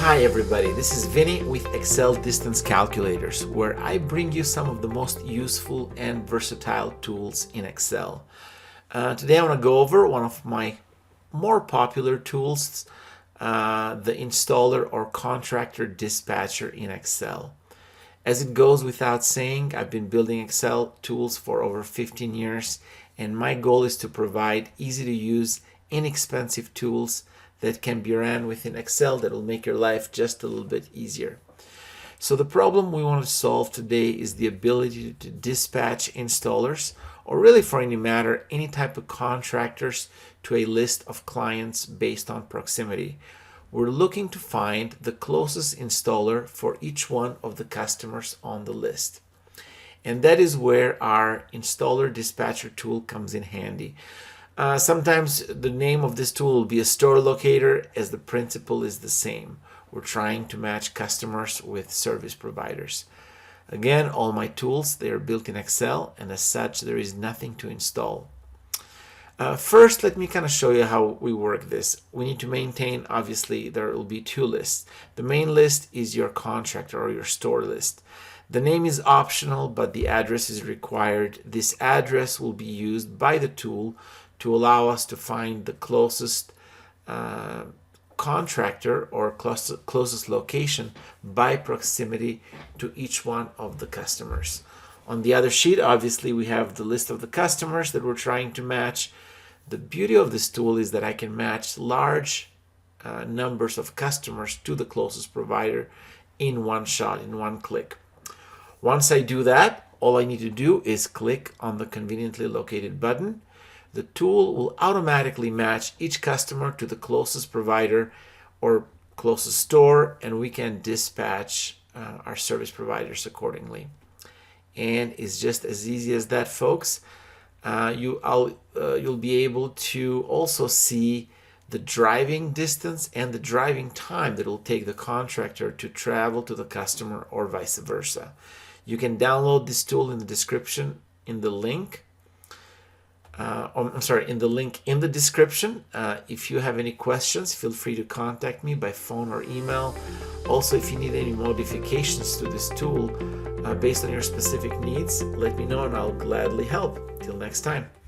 Hi everybody, this is Vinny with Excel Distance Calculators, where I bring you some of the most useful and versatile tools in Excel. Today I want to go over one of my more popular tools, the installer or contractor dispatcher in Excel. As it goes without saying, I've been building Excel tools for over 15 years, and my goal is to provide easy to use, inexpensive tools that can be ran within Excel that will make your life just a little bit easier. So the problem we want to solve today is the ability to dispatch installers, or really for any matter, any type of contractors, to a list of clients based on proximity. We're looking to find the closest installer for each one of the customers on the list. And that is where our installer dispatcher tool comes in handy. Sometimes the name of this tool will be a store locator, as the principle is the same. We're trying to match customers with service providers. Again, all my tools, they are built in Excel, and as such there is nothing to install. First, let me kind of show you how we work this. We need to maintain, obviously, there will be two lists. The main list is your contractor or your store list. The name is optional, but the address is required. This address will be used by the tool to allow us to find the closest contractor or closest location by proximity to each one of the customers. On the other sheet, obviously, we have the list of the customers that we're trying to match. The beauty of this tool is that I can match large numbers of customers to the closest provider in one shot, in one click. Once I do that, all I need to do is click on the conveniently located button. The tool will automatically match each customer to the closest provider or closest store, and we can dispatch our service providers accordingly. And it's just as easy as that, folks. You'll be able to also see the driving distance and the driving time that it will take the contractor to travel to the customer, or vice versa. You can download this tool in the description in the link. In the link in the description. If you have any questions, feel free to contact me by phone or email. Also, if you need any modifications to this tool based on your specific needs, let me know and I'll gladly help. Till next time.